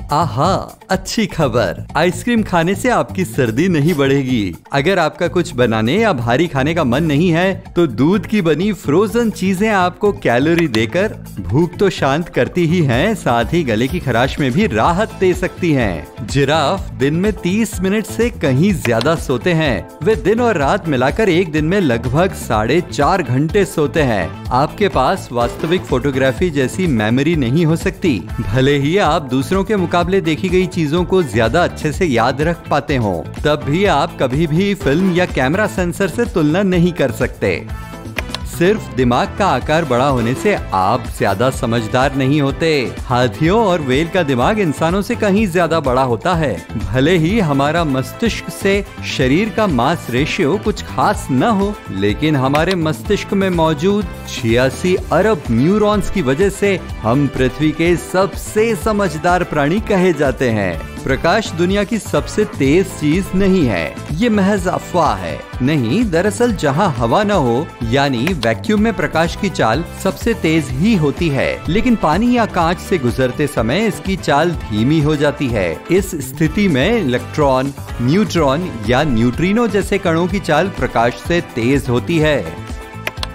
आहा, अच्छी खबर। आइसक्रीम खाने से आपकी सर्दी नहीं बढ़ेगी। अगर आपका कुछ बनाने या भारी खाने का मन नहीं है तो दूध की बनी फ्रोजन चीजें आपको कैलोरी देकर भूख तो शांत करती ही हैं, साथ ही गले की खराश में भी राहत दे सकती हैं। जिराफ दिन में 30 मिनट से कहीं ज्यादा सोते हैं। वे दिन और रात मिलाकर एक दिन में लगभग 4.5 घंटे सोते हैं। आपके पास वास्तविक फोटोग्राफी जैसी मेमोरी नहीं हो सकती, भले ही आप दूसरों के मुकाबले देखी गई चीजों को ज्यादा अच्छे से याद रख पाते हो, तब भी आप कभी भी फिल्म या कैमरा सेंसर से तुलना नहीं कर सकते। सिर्फ दिमाग का आकार बड़ा होने से आप ज्यादा समझदार नहीं होते। हाथियों और व्हेल का दिमाग इंसानों से कहीं ज्यादा बड़ा होता है। भले ही हमारा मस्तिष्क से शरीर का मास रेशियो कुछ खास न हो, लेकिन हमारे मस्तिष्क में मौजूद 86 अरब न्यूरॉन्स की वजह से हम पृथ्वी के सबसे समझदार प्राणी कहे जाते हैं। प्रकाश दुनिया की सबसे तेज चीज नहीं है, ये महज अफवाह है। नहीं, दरअसल जहाँ हवा न हो यानी वैक्यूम में प्रकाश की चाल सबसे तेज ही होती है, लेकिन पानी या कांच से गुजरते समय इसकी चाल धीमी हो जाती है। इस स्थिति में इलेक्ट्रॉन, न्यूट्रॉन या न्यूट्रिनो जैसे कणों की चाल प्रकाश से तेज होती है।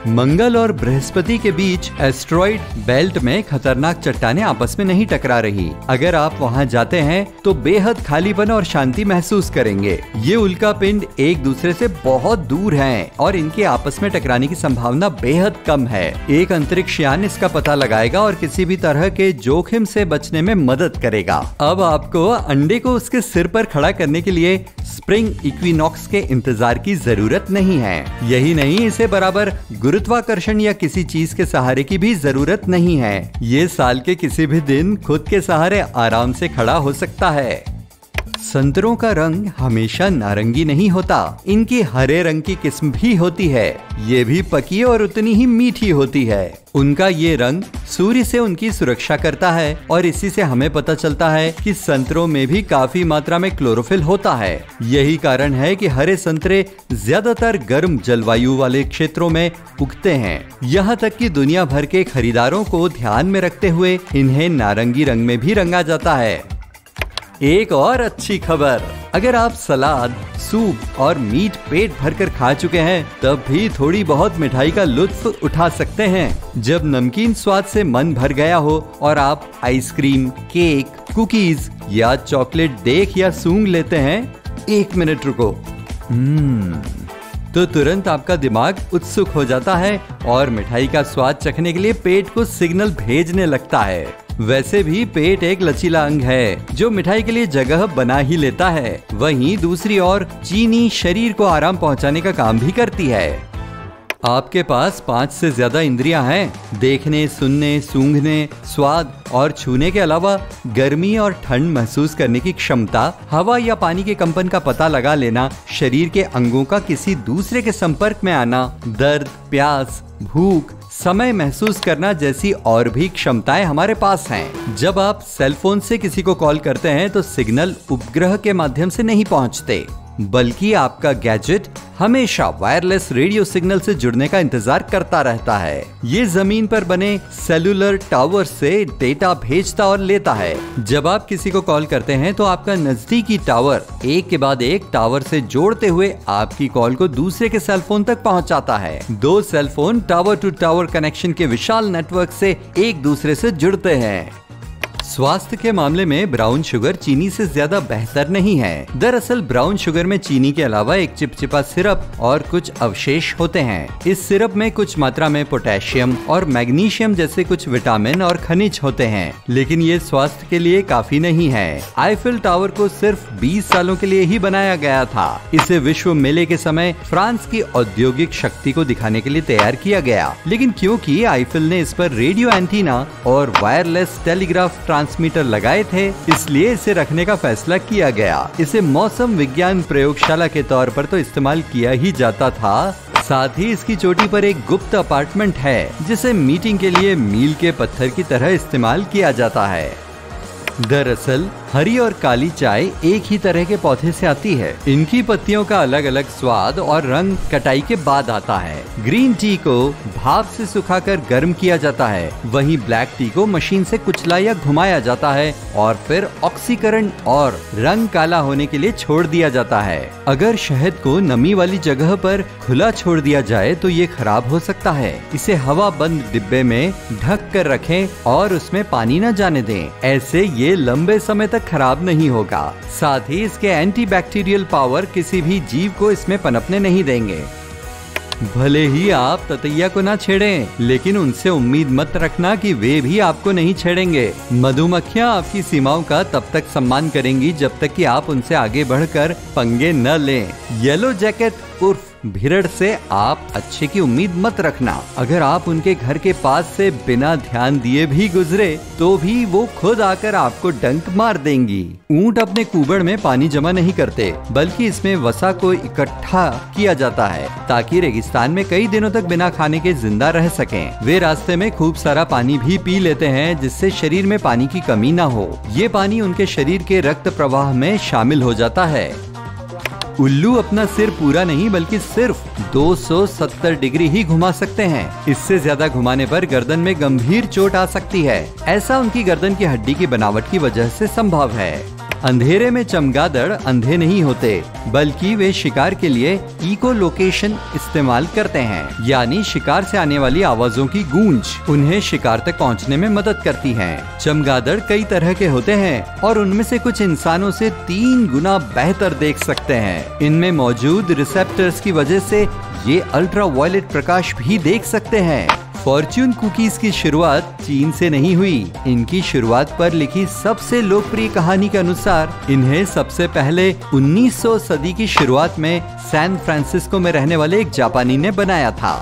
मंगल और बृहस्पति के बीच एस्टेरॉइड बेल्ट में खतरनाक चट्टानें आपस में नहीं टकरा रही। अगर आप वहां जाते हैं तो बेहद खालीपन और शांति महसूस करेंगे। ये उल्कापिंड एक दूसरे से बहुत दूर हैं और इनके आपस में टकराने की संभावना बेहद कम है। एक अंतरिक्ष यान इसका पता लगाएगा और किसी भी तरह के जोखिम से बचने में मदद करेगा। अब आपको अंडे को उसके सिर पर खड़ा करने के लिए स्प्रिंग इक्विनॉक्स के इंतजार की जरूरत नहीं है। यही नहीं, इसे बराबर गुरुत्वाकर्षण या किसी चीज के सहारे की भी जरूरत नहीं है। ये साल के किसी भी दिन खुद के सहारे आराम से खड़ा हो सकता है। संतरों का रंग हमेशा नारंगी नहीं होता, इनकी हरे रंग की किस्म भी होती है। ये भी पकी और उतनी ही मीठी होती है। उनका ये रंग सूर्य से उनकी सुरक्षा करता है और इसी से हमें पता चलता है कि संतरों में भी काफी मात्रा में क्लोरोफिल होता है। यही कारण है कि हरे संतरे ज्यादातर गर्म जलवायु वाले क्षेत्रों में उगते हैं। यहाँ तक कि दुनिया भर के खरीदारों को ध्यान में रखते हुए इन्हें नारंगी रंग में भी रंगा जाता है। एक और अच्छी खबर, अगर आप सलाद, सूप और मीट पेट भरकर खा चुके हैं तब भी थोड़ी बहुत मिठाई का लुत्फ उठा सकते हैं। जब नमकीन स्वाद से मन भर गया हो और आप आइसक्रीम, केक, कुकीज या चॉकलेट देख या सूंघ लेते हैं, 1 मिनट रुको, तो तुरंत आपका दिमाग उत्सुक हो जाता है और मिठाई का स्वाद चखने के लिए पेट को सिग्नल भेजने लगता है। वैसे भी पेट एक लचीला अंग है जो मिठाई के लिए जगह बना ही लेता है। वहीं दूसरी ओर चीनी शरीर को आराम पहुंचाने का काम भी करती है। आपके पास 5 से ज्यादा इंद्रियां हैं। देखने, सुनने, सूंघने, स्वाद और छूने के अलावा गर्मी और ठंड महसूस करने की क्षमता, हवा या पानी के कंपन का पता लगा लेना, शरीर के अंगों का किसी दूसरे के संपर्क में आना, दर्द, प्यास, भूख, समय महसूस करना जैसी और भी क्षमताएं हमारे पास हैं। जब आप सेल फोन से किसी को कॉल करते हैं तो सिग्नल उपग्रह के माध्यम से नहीं पहुंचते, बल्कि आपका गैजेट हमेशा वायरलेस रेडियो सिग्नल से जुड़ने का इंतजार करता रहता है। ये जमीन पर बने सेलुलर टावर से डेटा भेजता और लेता है। जब आप किसी को कॉल करते हैं तो आपका नजदीकी टावर एक के बाद एक टावर से जोड़ते हुए आपकी कॉल को दूसरे के सेलफोन तक पहुंचाता है। 2 cellphone tower to tower connection के विशाल नेटवर्क से एक दूसरे से जुड़ते हैं। स्वास्थ्य के मामले में ब्राउन शुगर चीनी से ज्यादा बेहतर नहीं है। दरअसल ब्राउन शुगर में चीनी के अलावा एक चिपचिपा सिरप और कुछ अवशेष होते हैं। इस सिरप में कुछ मात्रा में पोटेशियम और मैग्नीशियम जैसे कुछ विटामिन और खनिज होते हैं, लेकिन ये स्वास्थ्य के लिए काफी नहीं है। आईफिल टावर को सिर्फ 20 सालों के लिए ही बनाया गया था। इसे विश्व मेले के समय फ्रांस की औद्योगिक शक्ति को दिखाने के लिए तैयार किया गया, लेकिन क्योंकि आईफिल ने इस पर रेडियो एंटीना और वायरलेस टेलीग्राफ ट्रांसमीटर लगाए थे, इसलिए इसे रखने का फैसला किया गया। इसे मौसम विज्ञान प्रयोगशाला के तौर पर तो इस्तेमाल किया ही जाता था, साथ ही इसकी चोटी पर एक गुप्त अपार्टमेंट है जिसे मीटिंग के लिए मील के पत्थर की तरह इस्तेमाल किया जाता है। दरअसल हरी और काली चाय एक ही तरह के पौधे से आती है। इनकी पत्तियों का अलग अलग स्वाद और रंग कटाई के बाद आता है। ग्रीन टी को भाप से सुखाकर गर्म किया जाता है, वहीं ब्लैक टी को मशीन से कुचला या घुमाया जाता है और फिर ऑक्सीकरण और रंग काला होने के लिए छोड़ दिया जाता है। अगर शहद को नमी वाली जगह पर खुला छोड़ दिया जाए तो ये खराब हो सकता है। इसे हवा बंद डिब्बे में ढक कर रखें और उसमें पानी न जाने दें। ऐसे ये लंबे समय तक खराब नहीं होगा। साथ ही इसके एंटीबैक्टीरियल पावर किसी भी जीव को इसमें पनपने नहीं देंगे। भले ही आप ततैया को ना छेड़ें, लेकिन उनसे उम्मीद मत रखना कि वे भी आपको नहीं छेड़ेंगे। मधुमक्खियां आपकी सीमाओं का तब तक सम्मान करेंगी जब तक कि आप उनसे आगे बढ़कर पंगे न लें। येलो जैकेट उर्फ भिड़ड़ से आप अच्छे की उम्मीद मत रखना। अगर आप उनके घर के पास से बिना ध्यान दिए भी गुजरे तो भी वो खुद आकर आपको डंक मार देंगी। ऊंट अपने कुबड़ में पानी जमा नहीं करते, बल्कि इसमें वसा को इकट्ठा किया जाता है ताकि रेगिस्तान में कई दिनों तक बिना खाने के जिंदा रह सकें। वे रास्ते में खूब सारा पानी भी पी लेते हैं जिससे शरीर में पानी की कमी न हो। ये पानी उनके शरीर के रक्त प्रवाह में शामिल हो जाता है। उल्लू अपना सिर पूरा नहीं बल्कि सिर्फ 270 डिग्री ही घुमा सकते हैं। इससे ज्यादा घुमाने पर गर्दन में गंभीर चोट आ सकती है। ऐसा उनकी गर्दन की हड्डी की बनावट की वजह से संभव है। अंधेरे में चमगादड़ अंधे नहीं होते, बल्कि वे शिकार के लिए इको लोकेशन इस्तेमाल करते हैं, यानी शिकार से आने वाली आवाजों की गूंज उन्हें शिकार तक पहुंचने में मदद करती है। चमगादड़ कई तरह के होते हैं और उनमें से कुछ इंसानों से 3 गुना बेहतर देख सकते हैं। इनमें मौजूद रिसेप्टर्स की वजह से ये अल्ट्रावायलेट प्रकाश भी देख सकते हैं। फॉर्च्यून कुकीज की शुरुआत चीन से नहीं हुई। इनकी शुरुआत पर लिखी सबसे लोकप्रिय कहानी के अनुसार इन्हें सबसे पहले 1900 सदी की शुरुआत में सैन फ्रांसिस्को में रहने वाले एक जापानी ने बनाया था।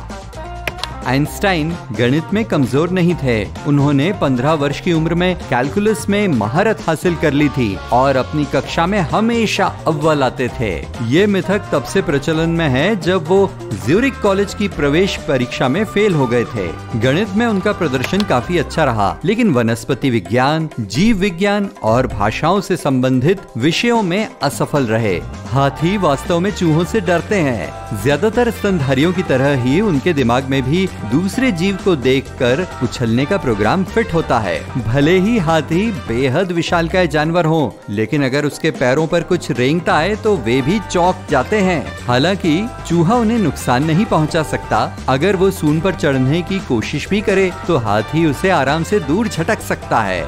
आइंस्टाइन गणित में कमजोर नहीं थे। उन्होंने 15 वर्ष की उम्र में कैलकुलस में महारत हासिल कर ली थी और अपनी कक्षा में हमेशा अव्वल आते थे। ये मिथक तब से प्रचलन में है जब वो ज्यूरिक कॉलेज की प्रवेश परीक्षा में फेल हो गए थे। गणित में उनका प्रदर्शन काफी अच्छा रहा, लेकिन वनस्पति विज्ञान, जीव विज्ञान और भाषाओं से संबंधित विषयों में असफल रहे। हाथी वास्तव में चूहों से डरते हैं। ज्यादातर स्तनधारियों की तरह ही उनके दिमाग में भी दूसरे जीव को देखकर उछलने का प्रोग्राम फिट होता है। भले ही हाथी बेहद विशालकाय जानवर हो, लेकिन अगर उसके पैरों पर कुछ रेंगता है तो वे भी चौंक जाते हैं। हालांकि चूहा उन्हें नुकसान नहीं पहुंचा सकता। अगर वो सूंड पर चढ़ने की कोशिश भी करे तो हाथी उसे आराम से दूर झटक सकता है।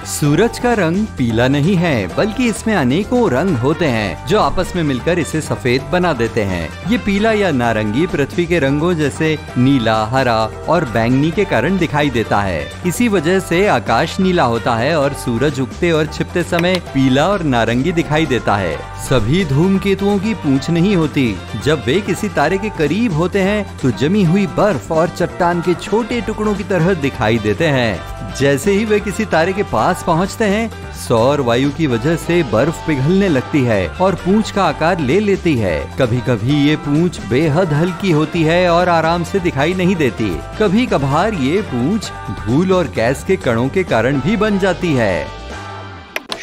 सूरज का रंग पीला नहीं है, बल्कि इसमें अनेकों रंग होते हैं जो आपस में मिलकर इसे सफेद बना देते हैं। ये पीला या नारंगी पृथ्वी के रंगों जैसे नीला, हरा और बैंगनी के कारण दिखाई देता है। इसी वजह से आकाश नीला होता है और सूरज उगते और छिपते समय पीला और नारंगी दिखाई देता है। सभी धूमकेतुओं की पूंछ नहीं होती। जब वे किसी तारे के करीब होते हैं तो जमी हुई बर्फ और चट्टान के छोटे टुकड़ों की तरह दिखाई देते हैं। जैसे ही वे किसी तारे के पास पहुंचते हैं, सौर वायु की वजह से बर्फ पिघलने लगती है और पूंछ का आकार ले लेती है। कभी कभी ये पूंछ बेहद हल्की होती है और आराम से दिखाई नहीं देती। कभी कभार ये पूंछ धूल और गैस के कणों के कारण भी बन जाती है।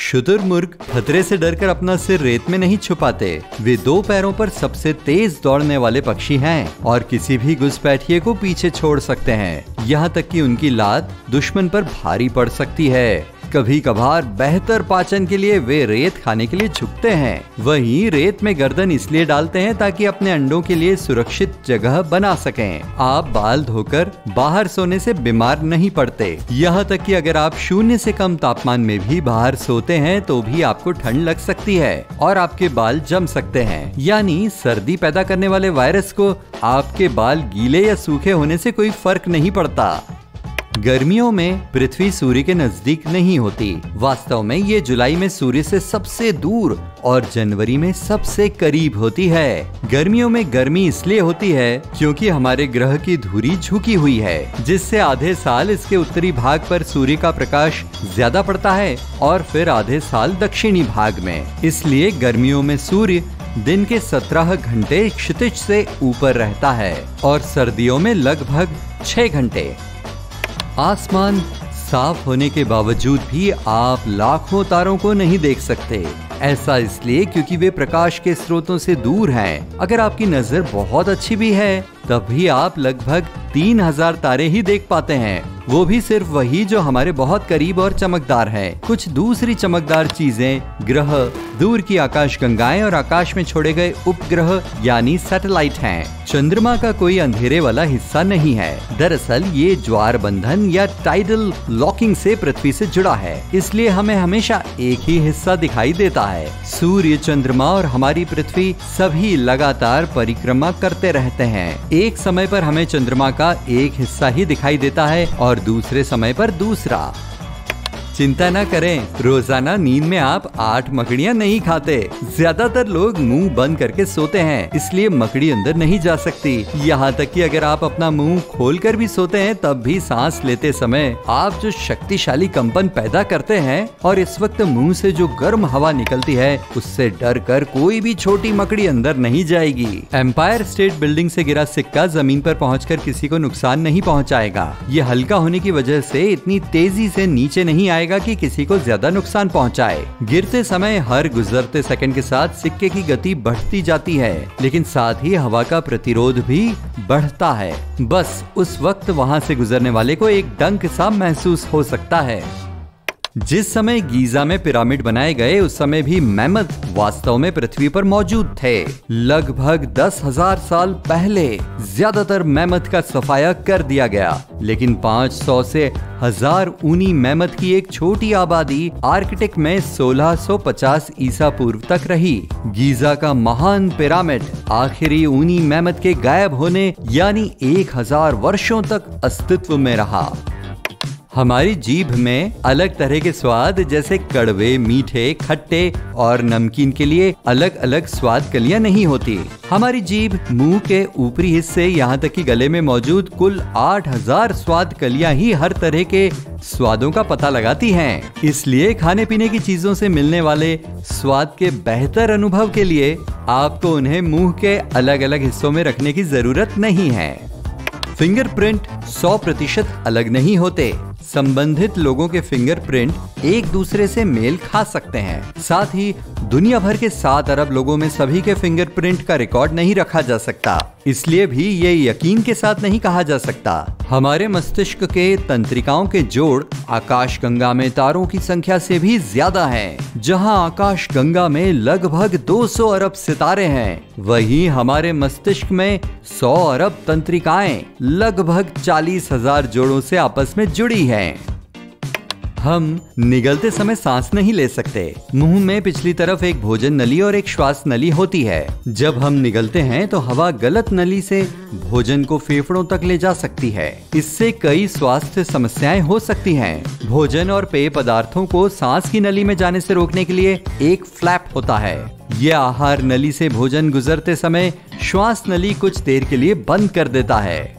शुतुरमुर्ग खतरे से डरकर अपना सिर रेत में नहीं छुपाते। वे 2 पैरों पर सबसे तेज दौड़ने वाले पक्षी हैं और किसी भी घुसपैठिए को पीछे छोड़ सकते हैं। यहाँ तक कि उनकी लात दुश्मन पर भारी पड़ सकती है। कभी कभार बेहतर पाचन के लिए वे रेत खाने के लिए झुकते हैं। वहीं रेत में गर्दन इसलिए डालते हैं ताकि अपने अंडों के लिए सुरक्षित जगह बना सकें। आप बाल धोकर बाहर सोने से बीमार नहीं पड़ते। यहाँ तक कि अगर आप 0 से कम तापमान में भी बाहर सोते हैं तो भी आपको ठंड लग सकती है और आपके बाल जम सकते हैं। यानी सर्दी पैदा करने वाले वायरस को आपके बाल गीले या सूखे होने से कोई फर्क नहीं पड़ता। गर्मियों में पृथ्वी सूर्य के नजदीक नहीं होती। वास्तव में ये जुलाई में सूर्य से सबसे दूर और जनवरी में सबसे करीब होती है। गर्मियों में गर्मी इसलिए होती है क्योंकि हमारे ग्रह की धुरी झुकी हुई है, जिससे आधे साल इसके उत्तरी भाग पर सूर्य का प्रकाश ज्यादा पड़ता है और फिर आधे साल दक्षिणी भाग में। इसलिए गर्मियों में सूर्य दिन के 17 घंटे क्षितिज से ऊपर रहता है और सर्दियों में लगभग 6 घंटे। आसमान साफ होने के बावजूद भी आप लाखों तारों को नहीं देख सकते। ऐसा इसलिए क्योंकि वे प्रकाश के स्रोतों से दूर हैं। अगर आपकी नजर बहुत अच्छी भी है तब भी आप लगभग 3000 तारे ही देख पाते हैं, वो भी सिर्फ वही जो हमारे बहुत करीब और चमकदार हैं। कुछ दूसरी चमकदार चीजें ग्रह, दूर की आकाश गंगाएं और आकाश में छोड़े गए उपग्रह यानी सैटेलाइट हैं। चंद्रमा का कोई अंधेरे वाला हिस्सा नहीं है। दरअसल ये ज्वार बंधन या टाइडल लॉकिंग से पृथ्वी से जुड़ा है, इसलिए हमें हमेशा एक ही हिस्सा दिखाई देता है। सूर्य, चंद्रमा और हमारी पृथ्वी सभी लगातार परिक्रमा करते रहते हैं। एक समय पर हमें चंद्रमा का एक हिस्सा ही दिखाई देता है और दूसरे समय पर दूसरा। चिंता न करें, रोजाना नींद में आप 8 मकड़ियाँ नहीं खाते। ज्यादातर लोग मुंह बंद करके सोते हैं, इसलिए मकड़ी अंदर नहीं जा सकती। यहाँ तक कि अगर आप अपना मुंह खोलकर भी सोते हैं तब भी सांस लेते समय आप जो शक्तिशाली कंपन पैदा करते हैं और इस वक्त मुंह से जो गर्म हवा निकलती है उससे डर कर कोई भी छोटी मकड़ी अंदर नहीं जाएगी। एम्पायर स्टेट बिल्डिंग से गिरा सिक्का जमीन पर पहुंचकर किसी को नुकसान नहीं पहुंचाएगा। ये हल्का होने की वजह से इतनी तेजी से नीचे नहीं आएगा कि किसी को ज्यादा नुकसान पहुंचाए। गिरते समय हर गुजरते सेकंड के साथ सिक्के की गति बढ़ती जाती है, लेकिन साथ ही हवा का प्रतिरोध भी बढ़ता है। बस उस वक्त वहां से गुजरने वाले को एक डंक सा महसूस हो सकता है। जिस समय गीजा में पिरामिड बनाए गए उस समय भी मैमथ वास्तव में पृथ्वी पर मौजूद थे। लगभग 10,000 साल पहले ज्यादातर मैमथ का सफाया कर दिया गया, लेकिन 500 से 1000 ऊनी मैमथ की एक छोटी आबादी आर्कटिक में 1650 ईसा पूर्व तक रही। गीजा का महान पिरामिड आखिरी ऊनी मैमथ के गायब होने यानी 1000 वर्षों तक अस्तित्व में रहा। हमारी जीभ में अलग तरह के स्वाद जैसे कड़वे, मीठे, खट्टे और नमकीन के लिए अलग अलग स्वाद कलियां नहीं होती। हमारी जीभ मुंह के ऊपरी हिस्से यहाँ तक कि गले में मौजूद कुल 8000 स्वाद कलियां ही हर तरह के स्वादों का पता लगाती हैं। इसलिए खाने पीने की चीजों से मिलने वाले स्वाद के बेहतर अनुभव के लिए आपको उन्हें मुंह के अलग अलग हिस्सों में रखने की जरूरत नहीं है। फिंगरप्रिंट 100% अलग नहीं होते। संबंधित लोगों के फिंगरप्रिंट एक दूसरे से मेल खा सकते हैं। साथ ही दुनिया भर के 7 अरब लोगों में सभी के फिंगरप्रिंट का रिकॉर्ड नहीं रखा जा सकता, इसलिए भी ये यकीन के साथ नहीं कहा जा सकता। हमारे मस्तिष्क के तंत्रिकाओं के जोड़ आकाशगंगा में तारों की संख्या से भी ज्यादा है। जहां आकाशगंगा में लगभग 200 अरब सितारे हैं, वहीं हमारे मस्तिष्क में 100 अरब तंत्रिकाएं लगभग 40,000 जोड़ों से आपस में जुड़ी हैं। हम निगलते समय सांस नहीं ले सकते। मुंह में पिछली तरफ एक भोजन नली और एक श्वास नली होती है। जब हम निगलते हैं तो हवा गलत नली से भोजन को फेफड़ों तक ले जा सकती है। इससे कई स्वास्थ्य समस्याएं हो सकती हैं। भोजन और पेय पदार्थों को सांस की नली में जाने से रोकने के लिए एक फ्लैप होता है। यह आहार नली से भोजन गुजरते समय श्वास नली कुछ देर के लिए बंद कर देता है।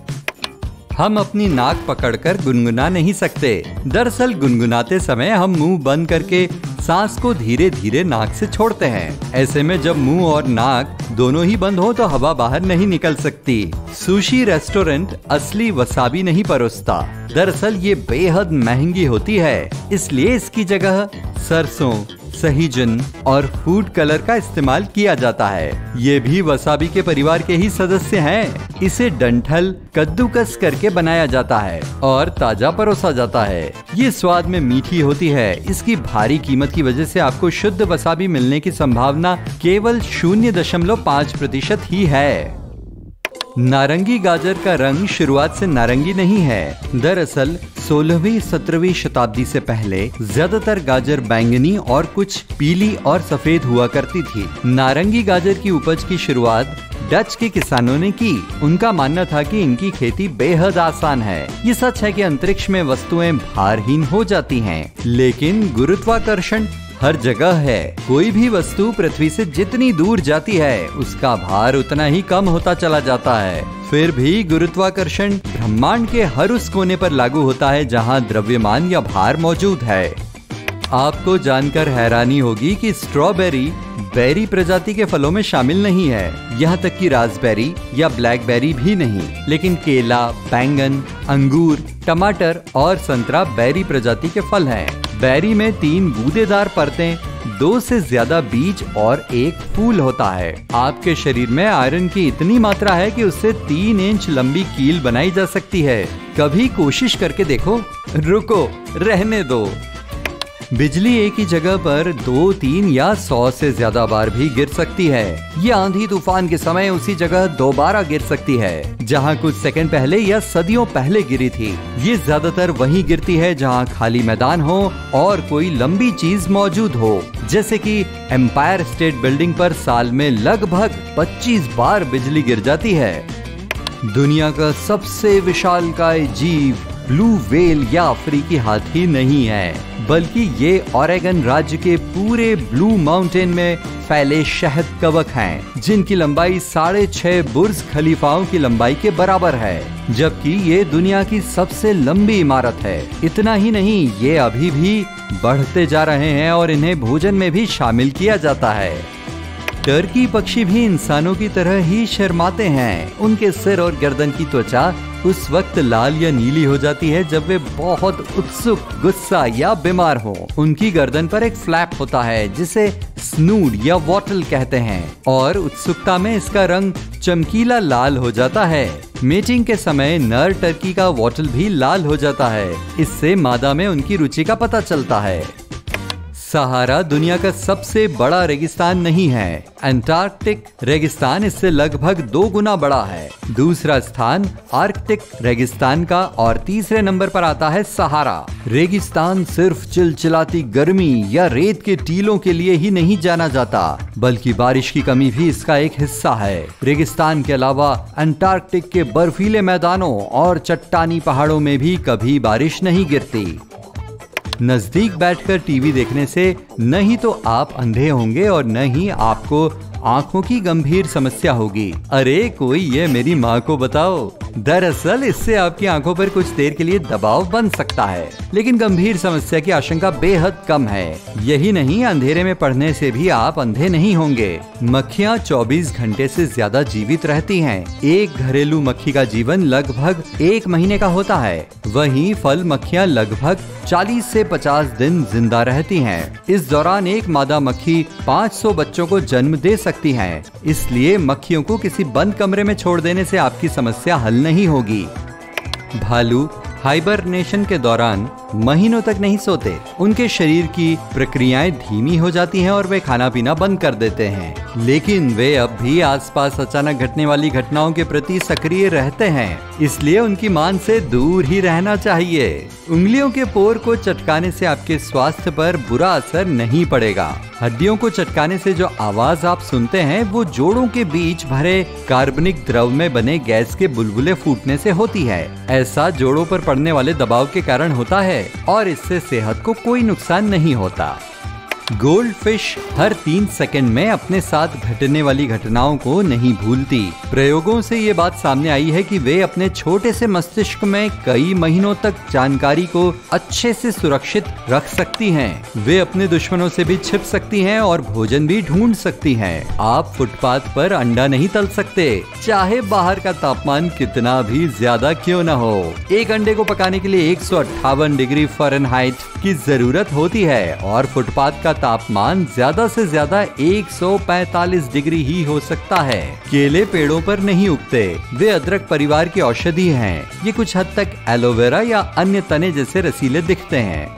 हम अपनी नाक पकड़कर गुनगुना नहीं सकते। दरअसल गुनगुनाते समय हम मुंह बंद करके सांस को धीरे धीरे नाक से छोड़ते हैं। ऐसे में जब मुंह और नाक दोनों ही बंद हो तो हवा बाहर नहीं निकल सकती। सुशी रेस्टोरेंट असली वसाबी नहीं परोसता। दरअसल ये बेहद महंगी होती है, इसलिए इसकी जगह सरसों, सहीजन और फूड कलर का इस्तेमाल किया जाता है। ये भी वसाबी के परिवार के ही सदस्य हैं। इसे डंठल कद्दूकस करके बनाया जाता है और ताजा परोसा जाता है। ये स्वाद में मीठी होती है। इसकी भारी कीमत की वजह से आपको शुद्ध वसाबी मिलने की संभावना केवल 0.5% ही है। नारंगी गाजर का रंग शुरुआत से नारंगी नहीं है। दरअसल 16वीं 17वीं शताब्दी से पहले ज्यादातर गाजर बैंगनी और कुछ पीली और सफेद हुआ करती थी। नारंगी गाजर की उपज की शुरुआत डच के किसानों ने की। उनका मानना था कि इनकी खेती बेहद आसान है। ये सच है कि अंतरिक्ष में वस्तुएं भारहीन हो जाती हैं, लेकिन गुरुत्वाकर्षण हर जगह है। कोई भी वस्तु पृथ्वी से जितनी दूर जाती है उसका भार उतना ही कम होता चला जाता है। फिर भी गुरुत्वाकर्षण ब्रह्मांड के हर उस कोने पर लागू होता है जहां द्रव्यमान या भार मौजूद है। आपको जानकर हैरानी होगी कि स्ट्रॉबेरी बेरी प्रजाति के फलों में शामिल नहीं है, यहाँ तक कि रास्पबेरी या ब्लैकबेरी भी नहीं। लेकिन केला, बैंगन, अंगूर, टमाटर और संतरा बेरी प्रजाति के फल हैं। बेरी में 3 गूदेदार परतें, 2 से ज्यादा बीज और 1 फूल होता है। आपके शरीर में आयरन की इतनी मात्रा है कि उससे 3 इंच लंबी कील बनाई जा सकती है। कभी कोशिश करके देखो। रुको, रहने दो। बिजली एक ही जगह पर 2, 3 या 100 से ज्यादा बार भी गिर सकती है। ये आंधी तूफान के समय उसी जगह दोबारा गिर सकती है जहां कुछ सेकंड पहले या सदियों पहले गिरी थी। ये ज्यादातर वहीं गिरती है जहां खाली मैदान हो और कोई लंबी चीज मौजूद हो, जैसे कि एम्पायर स्टेट बिल्डिंग पर साल में लगभग 25 बार बिजली गिर जाती है। दुनिया का सबसे विशालकाय जीव ब्लू व्हेल या अफ्रीकी हाथी नहीं है, बल्कि ये ओरेगन राज्य के पूरे ब्लू माउंटेन में फैले शहद कवक हैं, जिनकी लंबाई 6.5 बुर्ज खलीफाओं की लंबाई के बराबर है, जबकि ये दुनिया की सबसे लंबी इमारत है। इतना ही नहीं, ये अभी भी बढ़ते जा रहे हैं और इन्हें भोजन में भी शामिल किया जाता है। टर्की पक्षी भी इंसानों की तरह ही शर्माते हैं। उनके सिर और गर्दन की त्वचा उस वक्त लाल या नीली हो जाती है जब वे बहुत उत्सुक, गुस्सा या बीमार हो। उनकी गर्दन पर एक फ्लैप होता है जिसे स्नूड या वॉटल कहते हैं और उत्सुकता में इसका रंग चमकीला लाल हो जाता है। मेटिंग के समय नर टर्की का वॉटल भी लाल हो जाता है। इससे मादा में उनकी रुचि का पता चलता है। सहारा दुनिया का सबसे बड़ा रेगिस्तान नहीं है। अंटार्कटिक रेगिस्तान इससे लगभग 2 गुना बड़ा है। दूसरा स्थान आर्कटिक रेगिस्तान का और तीसरे नंबर पर आता है सहारा। रेगिस्तान सिर्फ चिलचिलाती गर्मी या रेत के टीलों के लिए ही नहीं जाना जाता, बल्कि बारिश की कमी भी इसका एक हिस्सा है। रेगिस्तान के अलावा अंटार्कटिक के बर्फीले मैदानों और चट्टानी पहाड़ों में भी कभी बारिश नहीं गिरती। नजदीक बैठकर टीवी देखने से न ही तो आप अंधे होंगे और न ही आपको आंखों की गंभीर समस्या होगी। अरे कोई ये मेरी माँ को बताओ। दरअसल इससे आपकी आंखों पर कुछ देर के लिए दबाव बन सकता है, लेकिन गंभीर समस्या की आशंका बेहद कम है। यही नहीं, अंधेरे में पढ़ने से भी आप अंधे नहीं होंगे। मक्खियाँ 24 घंटे से ज्यादा जीवित रहती हैं। एक घरेलू मक्खी का जीवन लगभग 1 महीने का होता है। वहीं फल मक्खियाँ लगभग 40 से 50 दिन जिंदा रहती हैं। इस दौरान एक मादा मक्खी 500 बच्चों को जन्म दे सकती है। इसलिए मक्खियों को किसी बंद कमरे में छोड़ देने से आपकी समस्या हल नहीं होगी। भालू हाइबरनेशन के दौरान महीनों तक नहीं सोते। उनके शरीर की प्रक्रियाएं धीमी हो जाती हैं और वे खाना पीना बंद कर देते हैं, लेकिन वे अब भी आसपास अचानक घटने वाली घटनाओं के प्रति सक्रिय रहते हैं। इसलिए उनकी मान से दूर ही रहना चाहिए। उंगलियों के पोर को चटकाने से आपके स्वास्थ्य पर बुरा असर नहीं पड़ेगा। हड्डियों को चटकाने से जो आवाज आप सुनते हैं वो जोड़ों के बीच भरे कार्बनिक द्रव में बने गैस के बुलबुले फूटने से होती है। ऐसा जोड़ों पर पड़ने वाले दबाव के कारण होता है और इससे सेहत को कोई नुकसान नहीं होता। गोल्ड फिश हर 3 सेकंड में अपने साथ घटने वाली घटनाओं को नहीं भूलती। प्रयोगों से ये बात सामने आई है कि वे अपने छोटे से मस्तिष्क में कई महीनों तक जानकारी को अच्छे से सुरक्षित रख सकती हैं। वे अपने दुश्मनों से भी छिप सकती हैं और भोजन भी ढूंढ सकती हैं। आप फुटपाथ पर अंडा नहीं तल सकते, चाहे बाहर का तापमान कितना भी ज्यादा क्यों न हो। एक अंडे को पकाने के लिए 158 डिग्री फ़ारेनहाइट की जरूरत होती है और फुटपाथ का तापमान ज्यादा से ज्यादा 145 डिग्री ही हो सकता है। केले पेड़ों पर नहीं उगते, वे अदरक परिवार की औषधि हैं। ये कुछ हद तक एलोवेरा या अन्य तने जैसे रसीले दिखते हैं।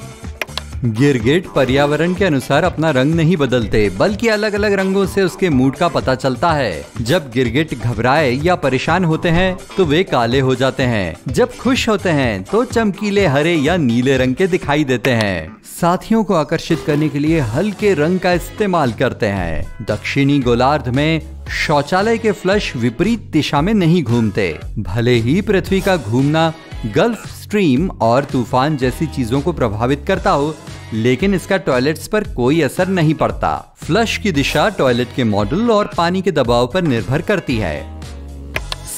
गिरगिट पर्यावरण के अनुसार अपना रंग नहीं बदलते, बल्कि अलग अलग रंगों से उसके मूड का पता चलता है। जब गिरगिट घबराए या परेशान होते हैं तो वे काले हो जाते हैं। जब खुश होते हैं तो चमकीले हरे या नीले रंग के दिखाई देते हैं। साथियों को आकर्षित करने के लिए हल्के रंग का इस्तेमाल करते हैं। दक्षिणी गोलार्ध में शौचालय के फ्लश विपरीत दिशा में नहीं घूमते। भले ही पृथ्वी का घूमना गल्फ स्ट्रीम और तूफान जैसी चीजों को प्रभावित करता हो, लेकिन इसका टॉयलेट्स पर कोई असर नहीं पड़ता। फ्लश की दिशा टॉयलेट के मॉडल और पानी के दबाव पर निर्भर करती है।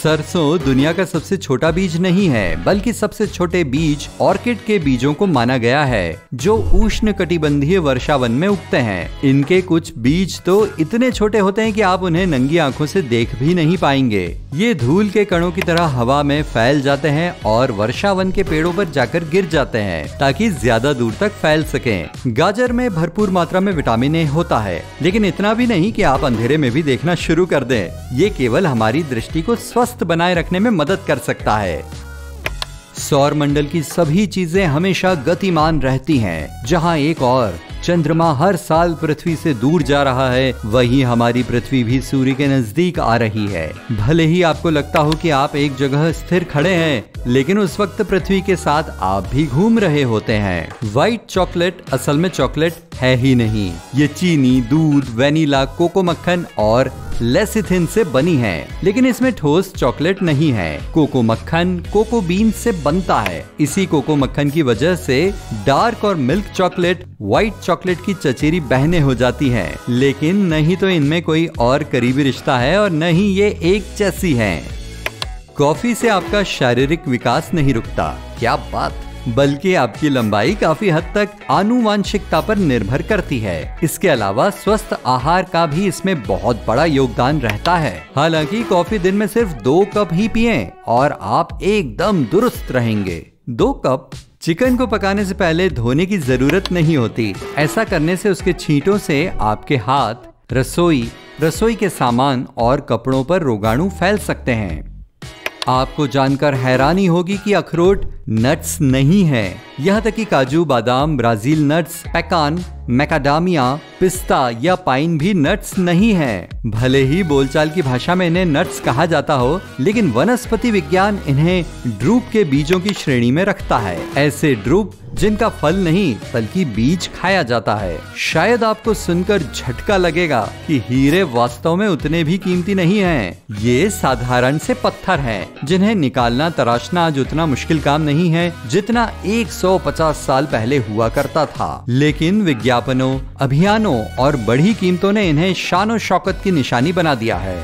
सरसों दुनिया का सबसे छोटा बीज नहीं है, बल्कि सबसे छोटे बीज ऑर्किड के बीजों को माना गया है, जो उष्णकटिबंधीय वर्षावन में उगते हैं। इनके कुछ बीज तो इतने छोटे होते हैं कि आप उन्हें नंगी आंखों से देख भी नहीं पाएंगे। ये धूल के कणों की तरह हवा में फैल जाते हैं और वर्षावन के पेड़ों पर जाकर गिर जाते हैं, ताकि ज्यादा दूर तक फैल सकें। गाजर में भरपूर मात्रा में विटामिन ए होता है, लेकिन इतना भी नहीं कि आप अंधेरे में भी देखना शुरू कर दें। ये केवल हमारी दृष्टि को स्वस्थ बनाए रखने में मदद कर सकता है। सौर मंडल की सभी चीजें हमेशा गतिमान रहती हैं। जहां एक और चंद्रमा हर साल पृथ्वी से दूर जा रहा है, वहीं हमारी पृथ्वी भी सूर्य के नजदीक आ रही है। भले ही आपको लगता हो कि आप एक जगह स्थिर खड़े हैं, लेकिन उस वक्त पृथ्वी के साथ आप भी घूम रहे होते हैं। व्हाइट चॉकलेट असल में चॉकलेट है ही नहीं। ये चीनी, दूध, वेनिला, कोको मक्खन और लेसिथिन से बनी है, लेकिन इसमें ठोस चॉकलेट नहीं है। कोको मक्खन कोको बीन से बनता है। इसी कोको मक्खन की वजह से डार्क और मिल्क चॉकलेट व्हाइट चॉकलेट की चचेरी बहनें हो जाती हैं। लेकिन नहीं तो इनमें कोई और करीबी रिश्ता है और न ही ये एक जैसी हैं। कॉफी से आपका शारीरिक विकास नहीं रुकता, क्या बात, बल्कि आपकी लंबाई काफी हद तक आनुवांशिकता पर निर्भर करती है। इसके अलावा स्वस्थ आहार का भी इसमें बहुत बड़ा योगदान रहता है। हालांकि कॉफी दिन में सिर्फ 2 कप ही पिएं और आप एकदम दुरुस्त रहेंगे। 2 कप। चिकन को पकाने से पहले धोने की जरूरत नहीं होती। ऐसा करने से उसके छींटों से आपके हाथ, रसोई के सामान और कपड़ों पर रोगाणु फैल सकते हैं। आपको जानकर हैरानी होगी कि अखरोट नट्स नहीं है। यहाँ तक कि काजू, बादाम, ब्राजील नट्स, पेकान, मैकाडामिया, पिस्ता या पाइन भी नट्स नहीं है। भले ही बोलचाल की भाषा में इन्हें नट्स कहा जाता हो, लेकिन वनस्पति विज्ञान इन्हें ड्रूप के बीजों की श्रेणी में रखता है। ऐसे ड्रूप जिनका फल नहीं बल्कि बीज खाया जाता है। शायद आपको सुनकर झटका लगेगा कि हीरे वास्तव में उतने भी कीमती नहीं हैं। ये साधारण से पत्थर हैं, जिन्हें निकालना तराशना आज उतना मुश्किल काम नहीं है जितना 150 साल पहले हुआ करता था। लेकिन विज्ञापनों, अभियानों और बड़ी कीमतों ने इन्हें शान और शौकत की निशानी बना दिया है।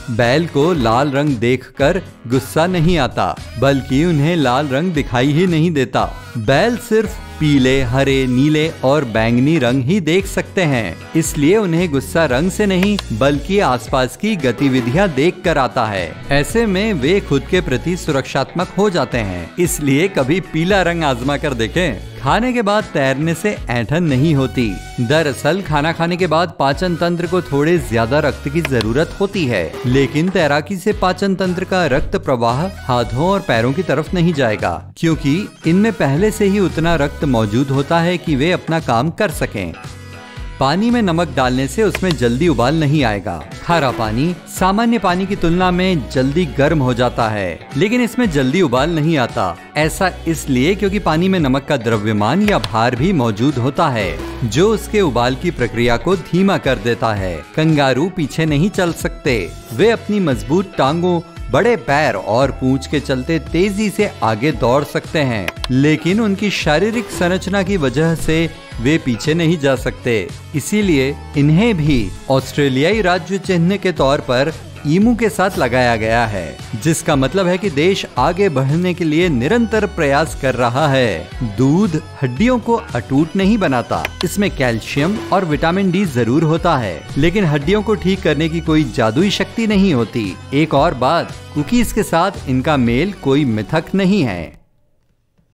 बैल को लाल रंग देखकर गुस्सा नहीं आता, बल्कि उन्हें लाल रंग दिखाई ही नहीं देता। बैल सिर्फ पीले, हरे, नीले और बैंगनी रंग ही देख सकते हैं। इसलिए उन्हें गुस्सा रंग से नहीं बल्कि आसपास की गतिविधियां देखकर आता है। ऐसे में वे खुद के प्रति सुरक्षात्मक हो जाते हैं। इसलिए कभी पीला रंग आजमा कर देखें। खाने के बाद तैरने से ऐंठन नहीं होती। दरअसल खाना खाने के बाद पाचन तंत्र को थोड़े ज्यादा रक्त की जरूरत होती है, लेकिन तैराकी से पाचन तंत्र का रक्त प्रवाह हाथों और पैरों की तरफ नहीं जाएगा, क्योंकि इनमें पहले से ही उतना रक्त मौजूद होता है कि वे अपना काम कर सकें। पानी में नमक डालने से उसमें जल्दी उबाल नहीं आएगा। खारा पानी सामान्य पानी की तुलना में जल्दी गर्म हो जाता है, लेकिन इसमें जल्दी उबाल नहीं आता। ऐसा इसलिए क्योंकि पानी में नमक का द्रव्यमान या भार भी मौजूद होता है, जो उसके उबाल की प्रक्रिया को धीमा कर देता है। कंगारू पीछे नहीं चल सकते। वे अपनी मजबूत टांगों, बड़े पैर और पूंछ के चलते तेजी से आगे दौड़ सकते हैं, लेकिन उनकी शारीरिक संरचना की वजह से वे पीछे नहीं जा सकते। इसीलिए इन्हें भी ऑस्ट्रेलियाई राज्य चिन्ह के तौर पर ईमू के साथ लगाया गया है, जिसका मतलब है कि देश आगे बढ़ने के लिए निरंतर प्रयास कर रहा है। दूध हड्डियों को अटूट नहीं बनाता। इसमें कैल्शियम और विटामिन डी जरूर होता है, लेकिन हड्डियों को ठीक करने की कोई जादुई शक्ति नहीं होती। एक और बात, कुकीज के साथ इनका मेल कोई मिथक नहीं है।